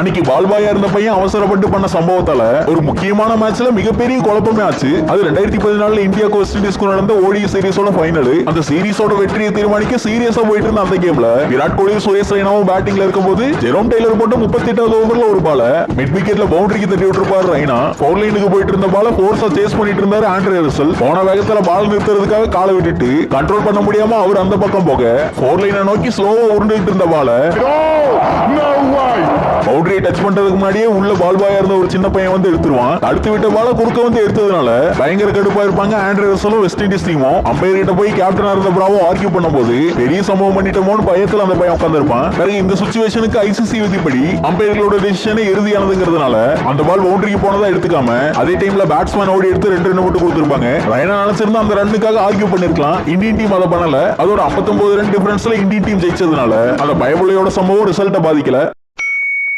அன்னைக்கு பால் பாயா இருந்த பையன் அவசரப்பட்டு பண்ண சம்பவத்தால ஒரு முக்கியமான மேட்ச்ல மிகப்பெரிய குழப்பமே ஆச்சு. அது 2014 இந்தியாவுக்கு வெஸ்ட் இண்டீஸ்க்கு நடந்த ஓடி சீரிஸோட ஃபைனல். அந்த சீரிஸோட வெற்றியை தீர்மானிக்க சீரியஸா போயிட்டு இருந்த அந்த கேம்ல விராட் கோலி சுரேஷ் ரெய்னாவும் பேட்டிங்ல இருக்கும்போது ஜெரோம் டெய்லர் போட்டு 38வது ஓவர்ல ஒரு பால மிட் விக்கெட்ல பவுண்டரிக்கு தட்டி விட்டுருப்பாரு ரெய்னா. ஃபவுல் லைனுக்கு போயிட்டு இருந்த பால ஃபோர்ஸா சேஸ் பண்ணிட்டு இருந்தாரு ஆண்ட்ரே ரசல். போன வேகத்துல பால் நிறுத்துறதுக்காக காலை விட்டுட்டு கண்ட்ரோல் பண்ண முடியாம அவர் அந்த பக்கம் போக ஃபோர் லைனை நோக்கி ஸ்லோவா உருண்டுட்டு இருந்த பால பவுண்டரியை டச் பண்றதுக்கு முன்னாடியே உள்ள பால் பாயா இருந்த ஒரு சின்ன பையன் வந்து எடுத்துருவான். அடுத்து விட்ட பால குறுக்க வந்து எடுத்ததுனால பயங்கர கடுப்பா இருப்பாங்க ஆண்ட்ரே ரசலும் வெஸ்ட் இண்டீஸ் டீமும். அம்பையர் கிட்ட போய் கேப்டனா இருந்த பிராவோ ஆர்கியூ பண்ணும்போது பெரிய சம்பவம் பண்ணிட்டோமோன்னு பயத்துல அந்த பையன் உட்கார்ந்திருப்பான். பிறகு இந்த சிச்சுவேஷனுக்கு ஐசிசி விதிப்படி அம்பையர்களோட டிசிஷனே இறுதியானதுங்கிறதுனால அந்த பால் பவுண்டரிக்கு போனதா எடுத்துக்காம அதே டைம்ல பேட்ஸ்மேன் ஓடி எடுத்து 2 ரன் மட்டும் கொடுத்திருப்பாங்க. ரெய்னா நினைச்சிருந்தா அந்த ரன்னுக்காக ஆர்கியூ பண்ணிருக்கலாம். இந்தியன் டீம் அதை பண்ணல. அதோட 59 ரன் டிஃபரன்ஸ்ல இந்தியன் டீம் ஜெயிச்சதுனால அந்த பயபுள்ளையோட சம்பவம் ரிசல்ட்டை பாதிக்கல.